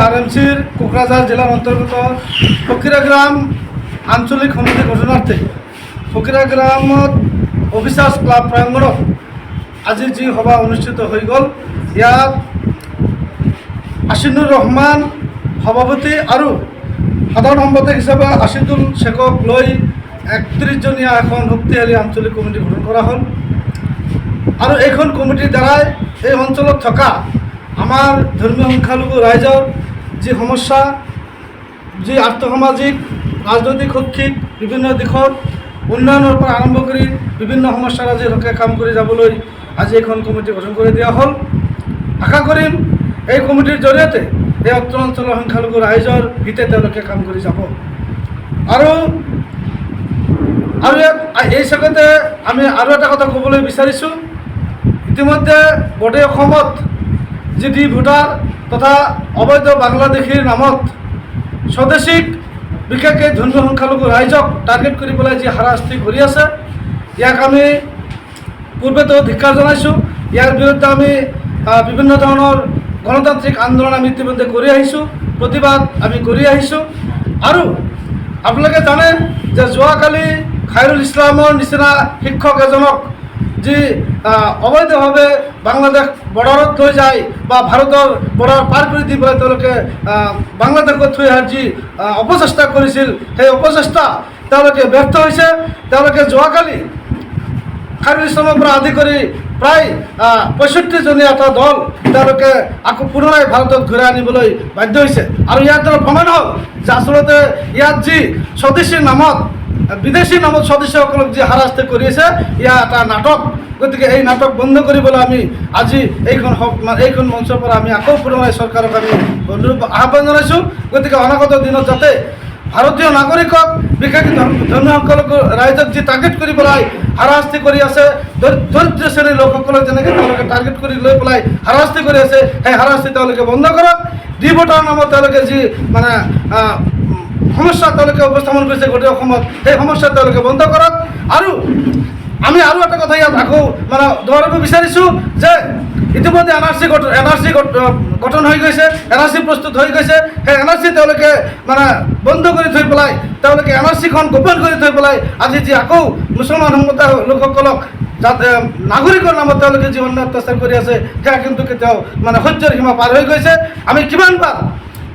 আৰএমসিৰ কোকৰাঝাৰ জেলাৰ অন্তৰ্গত ফকিৰাগ্ৰাম আঞ্চলিক সমিতি গঠনাৰ্থে ফকিৰাগ্ৰামত অফিসাৰ্স ক্লাব প্ৰাংগণত আজি যি সভা অনুষ্ঠিত হৈ গ'ল। ইয়াত আছিনুৰ ৰহমান সভাপতি আৰু সাধারণ সম্পাদক হিসাবে আশিদুল শেখক লৈ 31জনীয়া এখন শক্তিশালী আঞ্চলিক কমিটি গঠন কৰা হ'ল। আৰু এইখন কমিটিৰ দ্বাৰাই এই অঞ্চলত থকা আমাৰ ধৰ্মীয় সংখ্যালঘু ৰাইজৰ যি সমস্যা, যি আৰ্থসামাজিক ৰাজনৈতিক শৈক্ষিক বিভিন্ন দিশত উন্নয়নৰ পৰা আৰম্ভ কৰি বিভিন্ন সমস্যাৰ আজি লোকে কাম কৰি যাবলৈ আজি এইখন কমিটি গঠন কৰি দিয়া হ'ল। আশা কৰিম এই কমিটিৰ জৰিয়তে এই অত্ৰ অঞ্চলৰ সংখ্যালঘু ৰাইজৰ হিতে তেওঁলোকে কাম কৰি যাব। আৰু এই চেগতে আমি আৰু এটা কথা ক'বলৈ বিচাৰিছোঁ। ইতিমধ্যে গোটেই অসমত যি ডি ভোটাৰ তথা অবৈধ বাংলাদেশীৰ নামত স্বদেশীক বিশেষকৈ ধৰ্মীয় সংখ্যালঘু ৰাইজক টাৰ্গেট কৰি পেলাই যি হাৰাশাস্তি কৰি আছে, ইয়াক আমি পূৰ্বেতো ধিক্কাৰ জনাইছোঁ। ইয়াৰ বিৰুদ্ধে আমি বিভিন্ন ধৰণৰ গণতান্ত্ৰিক আন্দোলন আমি ইতিমধ্যে কৰি আহিছোঁ, প্ৰতিবাদ আমি কৰি আহিছোঁ। আৰু আপোনালোকে জানে যে যোৱাকালি খাইৰুল ইছলামৰ নিচিনা শিক্ষক এজনক যি অবৈধভাৱে বাংলাদেশ বৰ্ডাৰত থৈ যায় বা ভাৰতৰ বৰ্ডাৰ পাৰ কৰি দি পেলাই তেওঁলোকে বাংলাদেশত থৈ অহাৰ যি অপচেষ্টা কৰিছিল, সেই অপচেষ্টা তেওঁলোকে ব্যৰ্থ হৈছে। তেওঁলোকে যোৱাকালি খাইৰুল ইছলামৰ পৰা আদি কৰি প্ৰায় 65জনীয়া এটা দল তেওঁলোকে আকৌ পুনৰাই ভাৰতত ঘূৰাই আনিবলৈ বাধ্য হৈছে। আৰু ইয়াৰ দ্বাৰা প্ৰমাণ হ'ল যে আচলতে ইয়াত যি স্বদেশীৰ নামত বিদেশী নামত স্বদেশীসকলক যি হাৰাশাস্তি কৰি আছে, ইয়াৰ এটা নাটক। গতিকে এই নাটক বন্ধ কৰিবলৈ আমি আজি এইখন মঞ্চৰ পৰা আমি আকৌ পুনৰাই চৰকাৰক আমি অনুৰোধ আহ্বান জনাইছোঁ। গতিকে অনাগত দিনত যাতে ভাৰতীয় নাগৰিকক বিশেষ ধৰ্মীয় সংখ্যালঘু ৰাইজক যি টাৰ্গেট কৰি পেলাই হাৰাশাস্তি কৰি আছে, দৰিদ্ৰ শ্ৰেণীৰ লোকসকলক যেনেকৈ তেওঁলোকে টাৰ্গেট কৰি লৈ পেলাই হাৰাশাস্তি কৰি আছে, সেই হাৰাশাস্তি তেওঁলোকে বন্ধ কৰক। ডি ভোটাৰ নামত তেওঁলোকে যি সমস্যা তেওঁলোকে উপস্থাপন কৰিছে গোটেই অসমত, সেই সমস্যা তেওঁলোকে বন্ধ কৰক। আৰু আমি আৰু এটা কথা ইয়াত আকৌ দোহাৰিব বিচাৰিছোঁ যে ইতিমধ্যে এনআৰচি গঠন হৈ গৈছে, এনআৰচি প্ৰস্তুত হৈ গৈছে। সেই এনআৰচি তেওঁলোকে বন্ধ কৰি থৈ পেলাই তেওঁলোকে এনআৰচিখন গোপন কৰি থৈ পেলাই আজি যি আকৌ মুছলমান সম্প্ৰদায়ৰ লোকসকলক নাগৰিকৰ নামত তেওঁলোকে যি অন্যায় অত্যাচাৰ কৰি আছে, সেয়া কিন্তু কেতিয়াও সহ্যৰ সীমা পাৰ হৈ গৈছে। আমি কিমানবাৰ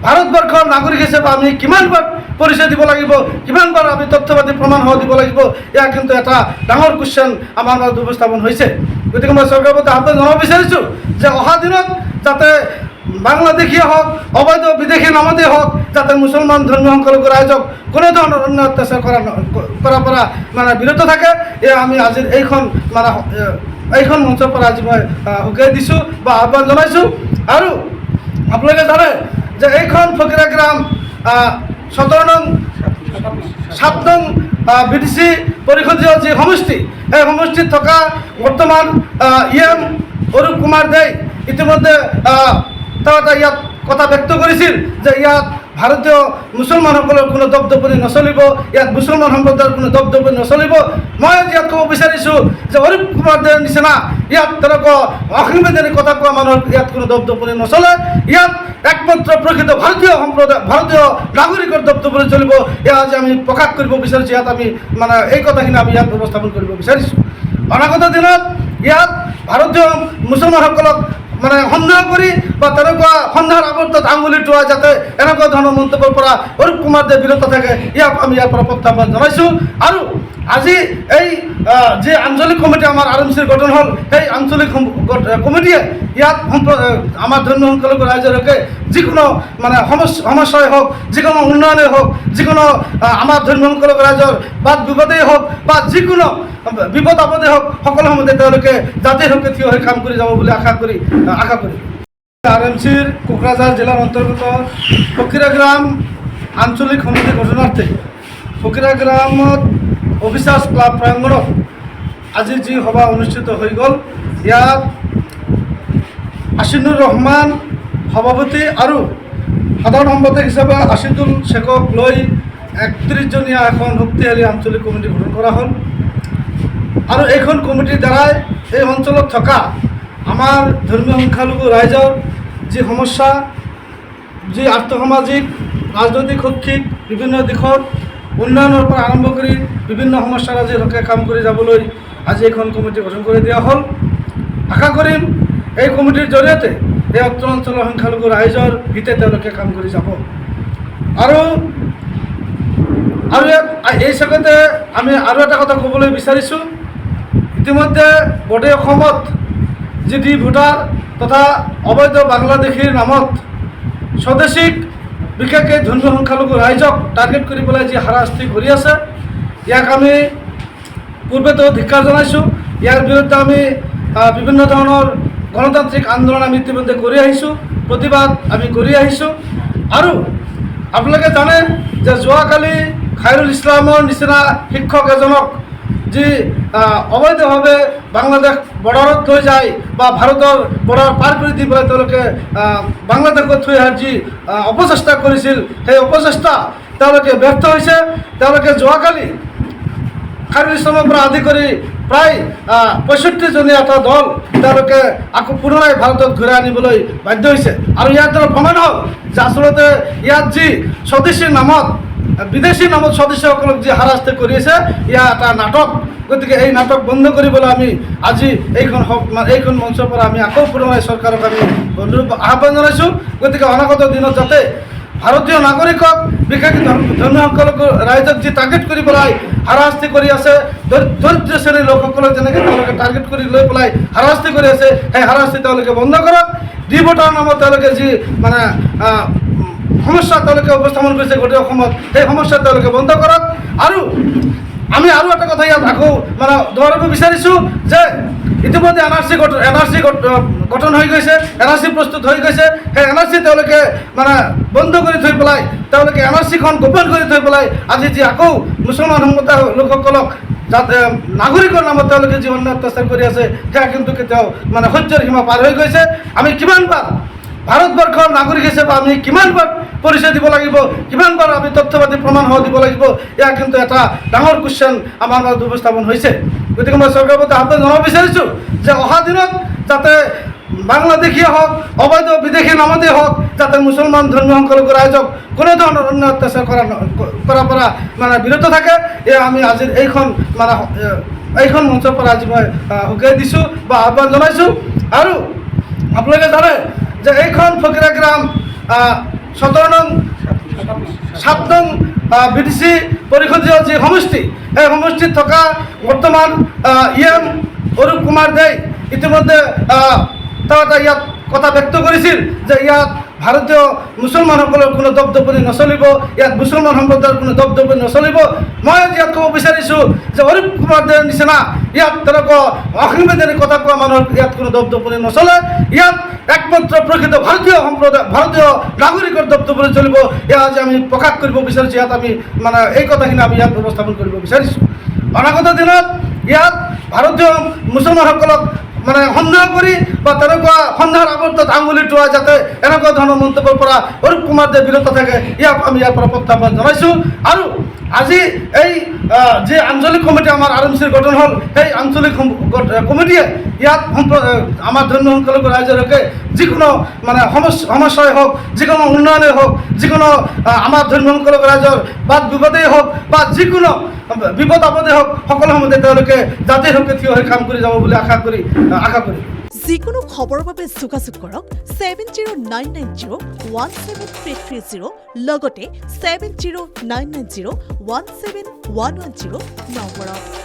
ভাৰতবৰ্ষৰ নাগৰিক হিচাপে আমি কিমানবাৰ পৰিচয় দিব লাগিব, কিমানবাৰ আমি তথ্যপাতি প্ৰমাণ সহ দিব লাগিব, এয়া কিন্তু এটা ডাঙৰ কুৱেশ্যন আমাৰ মাজত উপস্থাপন হৈছে। গতিকে মই চৰকাৰৰ প্ৰতি আহ্বান জনাব বিচাৰিছোঁ যে অহা দিনত যাতে বাংলাদেশীয়ে হওক, অবৈধ বিদেশী নামতে হওক, যাতে মুছলমান ধৰ্মীয় সংখ্যালঘু ৰাইজক কোনো ধৰণৰ অন্যায় অত্যাচাৰ কৰাৰ পৰা বিৰত থাকে, এয়া আমি আজিৰ এইখন মঞ্চৰ পৰা আজি মই উকিয়াই দিছোঁ বা আহ্বান জনাইছোঁ। আৰু আপোনালোকে জানে যে এইখন ফকিৰাগ্ৰাম 17 নং 7 নং BDC পৰিষদীয় যি সমষ্টি, এই সমষ্টিত থকা বৰ্তমান EM অৰূপ কুমাৰ দে ইতিমধ্যে তেওঁ এটা ইয়াত কথা ব্যক্ত কৰিছিল যে ইয়াত ভাৰতীয় মুছলমানসকলৰ কোনো দপদপনি নচলিব, ইয়াত মুছলমান সম্প্ৰদায়ৰ কোনো দপদপনি নচলিব। মই ইয়াত ক'ব বিচাৰিছোঁ যে অৰূপ কুমাৰ দেৰ নিচিনা ইয়াত তেনেকুৱা অসাংবিধানিক কথা কোৱা মানুহৰ ইয়াত কোনো দপদপনি নচলে। ইয়াত একমাত্ৰ প্ৰকৃত ভাৰতীয় নাগৰিকৰ দপদপনি চলিব। এয়া আজি আমি প্ৰকাশ কৰিব বিচাৰিছোঁ। ইয়াত আমি এই কথাখিনি আমি ইয়াত উপস্থাপন কৰিব বিচাৰিছোঁ। অনাগত দিনত ইয়াত ভাৰতীয় মুছলমানসকলক সন্দেহ কৰি বা তেনেকুৱা সন্দেহৰ আৱৰ্তত আঙুলি টোৱা যাতে এনেকুৱা ধৰণৰ মন্তব্যৰ পৰা অৰূপ কুমাৰ দে বিৰত থাকে, ইয়াক আমি ইয়াৰ পৰা প্ৰত্যাহ্বান জনাইছোঁ। আৰু আজি এই যি আঞ্চলিক কমিটি আমাৰ আৰএমচিৰ গঠন হ'ল, সেই আঞ্চলিক কমিটিয়ে ইয়াত আমাৰ ধৰ্মীয় সংখ্যালঘু ৰাইজৰ হকে যিকোনো সমস্যাই হওক, যিকোনো উন্নয়নেই হওক, যিকোনো আমাৰ ধৰ্মীয় সংখ্যালঘু ৰাইজৰ বাদ বিবাদেই হওক বা যিকোনো বিপদ আপদে হওক, সকলো সময়তে তেওঁলোকে জাতিৰ হকে থিয় হৈ কাম কৰি যাব বুলি আশা কৰি আৰএমচিৰ কোকৰাঝাৰ জিলাৰ অন্তৰ্গত ফকিৰাগ্ৰাম আঞ্চলিক সমিতি গঠনাৰ্থে ফকিৰাগ্ৰামত অফিসাৰ্স ক্লাব প্ৰাংগণত আজি যি সভা অনুষ্ঠিত হৈ গ'ল। ইয়াত আছিনুৰ ৰহমান সভাপতি আৰু সাধারণ সম্পাদক হিসাবে আশিদুল শেখক লৈ 31জনীয়া এখন শক্তিশালী আঞ্চলিক কমিটি গঠন কৰা হ'ল। আৰু এইখন কমিটিৰ দ্বাৰাই এই অঞ্চলত থকা আমাৰ ধৰ্মীয় সংখ্যালঘু ৰাইজৰ যি সমস্যা, যি আৰ্থসামাজিক ৰাজনৈতিক শৈক্ষিক বিভিন্ন দিশত উন্নয়নৰ পৰা আৰম্ভ কৰি বিভিন্ন সমস্যাৰ আজি হকে কাম কৰি যাবলৈ আজি এখন কমিটি গঠন কৰি দিয়া হ'ল। আশা কৰিম এই কমিটিৰ জৰিয়তে এই অত্ৰ অঞ্চলৰ সংখ্যালঘু ৰাইজৰ হিতে তেওঁলোকে কাম কৰি যাব। আৰু এই চেগতে আমি আৰু এটা কথা ক'বলৈ বিচাৰিছোঁ, ইতিমধ্যে গোটেই অসমত যি ডি ভোটাৰ তথা অবৈধ বাংলাদেশীৰ নামত স্বদেশীক বিশেষকৈ ধৰ্মীয় সংখ্যালঘু ৰাইজক টাৰ্গেট কৰি পেলাই যি হাৰাশাস্তি কৰি আছে, ইয়াক আমি পূৰ্বেতো ধিক্কাৰ জনাইছোঁ। ইয়াৰ বিৰুদ্ধে আমি বিভিন্ন ধৰণৰ গণতান্ত্ৰিক আন্দোলন আমি ইতিমধ্যে কৰি আহিছোঁ, প্ৰতিবাদ আমি কৰি আহিছোঁ। আৰু আপোনালোকে জানে যে যোৱাকালি খাইৰুল ইছলামৰ নিচিনা শিক্ষক এজনক যি অবৈধভাৱে বাংলাদেশ বৰ্ডাৰত লৈ যায় বা ভাৰতৰ বৰ্ডাৰ পাৰ কৰি দি পেলাই তেওঁলোকে বাংলাদেশত থৈ অহাৰ যি অপচেষ্টা কৰিছিল, সেই অপচেষ্টা তেওঁলোকে ব্যৰ্থ হৈছে। তেওঁলোকে যোৱাকালি খাইৰুল ইছলামৰ পৰা আদি কৰি প্ৰায় 65জনীয়া এটা দল তেওঁলোকে আকৌ পুনৰাই ভাৰতত ঘূৰাই আনিবলৈ বাধ্য হৈছে। আৰু ইয়াৰ দ্বাৰা প্ৰমাণ হ'ল যে আচলতে ইয়াত যি স্বদেশীৰ নামত বিদেশীৰ নামত স্বদেশীসকলক যি হাৰাশাস্তি কৰি আছে, ইয়াৰ এটা নাটক। গতিকে এই নাটক বন্ধ কৰিবলৈ আমি আজি এইখন মঞ্চৰ পৰা আমি আকৌ পুনৰাই চৰকাৰক আমি আহ্বান জনাইছোঁ। গতিকে অনাগত দিনত যাতে ভাৰতীয় নাগৰিকক বিশেষকৈ ধৰ্মীয় সংখ্যালঘু ৰাইজক যি টাৰ্গেট কৰি পেলাই হাৰাশাস্তি কৰি আছে, দৰিদ্ৰ শ্ৰেণীৰ লোকসকলক যেনেকৈ তেওঁলোকে টাৰ্গেট কৰি লৈ পেলাই হাৰাশাস্তি কৰি আছে, সেই হাৰাশাস্তি তেওঁলোকে বন্ধ কৰক। ডি ভোটাৰ নামত তেওঁলোকে যি সমস্যা তেওঁলোকে উপস্থাপন কৰিছে গোটেই অসমত, সেই সমস্যা তেওঁলোকে বন্ধ কৰক। আৰু আমি আৰু এটা কথা ইয়াত আকৌ দোহাৰিব বিচাৰিছোঁ যে ইতিমধ্যে এনআৰচি গঠন হৈ গৈছে, এনআৰচি প্ৰস্তুত হৈ গৈছে। সেই এনআৰচি তেওঁলোকে বন্ধ কৰি থৈ পেলাই, তেওঁলোকে এনআৰচিখন গোপন কৰি থৈ পেলাই আজি যি আকৌ মুছলমান সম্প্ৰদায়ৰ লোকসকলক নাগৰিকৰ নামত তেওঁলোকে যি অন্যায় অত্যাচাৰ কৰি আছে, সেয়া কিন্তু কেতিয়াও সহ্যৰ সীমা পাৰ হৈ গৈছে। আমি কিমানবাৰ ভাৰতবৰ্ষৰ নাগৰিক হিচাপে আমি কিমানবাৰ পৰিচয় দিব লাগিব, কিমানবাৰ আমি তথ্যপাতি প্ৰমাণ দিব লাগিব, এয়া কিন্তু এটা ডাঙৰ কুৱেশ্যন আমাৰ মাজত উপস্থাপন হৈছে। গতিকে মই চৰকাৰৰ প্ৰতি আহ্বান জনাব বিচাৰিছোঁ যে অহা দিনত যাতে বাংলাদেশীয়ে হওক, অবৈধ বিদেশী নামতেই হওক, যাতে মুছলমান ধৰ্মীয় সংখ্যালঘু ৰাইজক কোনো ধৰণৰ অন্যায় অত্যাচাৰ কৰাৰ পৰা বিৰত থাকে, এয়া আমি আজিৰ এইখন মঞ্চৰ পৰা আজি মই সকীয়াই দিছোঁ বা আহ্বান জনাইছোঁ। আৰু আপোনালোকে জানে যে এইখন ফকিৰা গ্ৰাম 17 নং 7 নং BDC পৰিষদীয় যি সমষ্টি, সেই সমষ্টিত থকা বৰ্তমান EM অৰূপ কুমাৰ দে ইতিমধ্যে তেওঁ এটা ইয়াত কথা ব্যক্ত কৰিছিল যে ইয়াত ভাৰতীয় মুছলমানসকলৰ কোনো দপদপনি নচলিব, ইয়াত মুছলমান সম্প্ৰদায়ৰ কোনো দপদপনি নচলিব। মই ইয়াত ক'ব বিচাৰিছোঁ যে অৰূপ কুমাৰ দেৰ নিচিনা ইয়াত তেনেকুৱা অসাংবিধানিক কথা কোৱা মানুহৰ ইয়াত কোনো দপদপনি নচলে। ইয়াত একমাত্ৰ প্ৰকৃত ভাৰতীয় নাগৰিকৰ দপদপনি চলিব, এয়া আজি আমি প্ৰকাশ কৰিব বিচাৰিছোঁ। ইয়াত আমি এই কথাখিনি আমি ইয়াত উপস্থাপন কৰিব বিচাৰিছোঁ। অনাগত দিনত ইয়াত ভাৰতীয় মুছলমানসকলক সন্দেহ কৰি বা তেনেকুৱা সন্দেহৰ আৱৰ্তত আঙুলি টোৱা যাতে এনেকুৱা ধৰণৰ মন্তব্যৰ পৰা অৰূপ কুমাৰ দে বিৰত থাকে, ইয়াক আমি ইয়াৰ পৰা প্ৰত্যাহ্বান জনাইছোঁ। আৰু আজি এই যি আঞ্চলিক কমিটি আমাৰ RMCৰ গঠন হ'ল, সেই আঞ্চলিক কমিটিয়ে ইয়াত আমাৰ ধৰ্মীয় সংখ্যালঘু ৰাইজৰ হকে যিকোনো সমস্যাই হওক, যিকোনো উন্নয়নেই হওক, যিকোনো আমাৰ ধৰ্মীয় সংখ্যালঘু ৰাইজৰ বাদ বিবাদেই হওক বা যিকোনো বিপদ আপদে হওক, সকলো সময়তে তেওঁলোকে জাতিৰ হকে থিয় হৈ কাম কৰি যাব বুলি আশা কৰি যিকোনো খবৰৰ বাবে যোগাযোগ কৰক 7099017330 লগতে 7099017110 নম্বৰত।